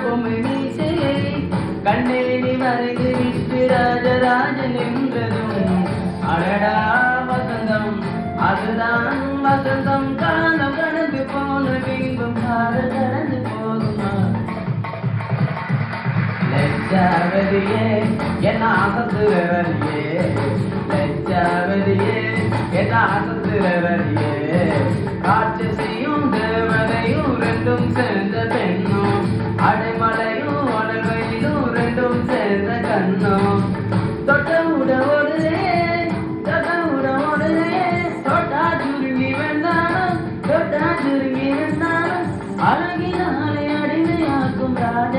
பொம்மை மீசையை கண்ணேணி மறைந்து விட்டு ராஜராஜன் என்றதும் அடடா வசந்தம் அதுதான் வசந்தம் காலம் கடந்து போன பின்பும் காதல் கடந்து போகுமா லெச்சாவதியே என்ன ஆசத்துவரியே லெச்சாவதியே என்ன ஆசத்துவரியே ராட்சசியும் தேவதையும் ரெண்டும் சேர்ந்த பெண்ணும் அடைமலையும் அடல்வயிலும் ரெண்டும் சேர்ந்த கண்ணும் தொட்ட உட ஓடுதே தொட்ட உட ஓடுதே தொட்டா சுருங்கி வந்தாலும் தொட்டா சுருங்கி வந்தாலும் அழகினாலே அடிமையாக்கும் ராஜ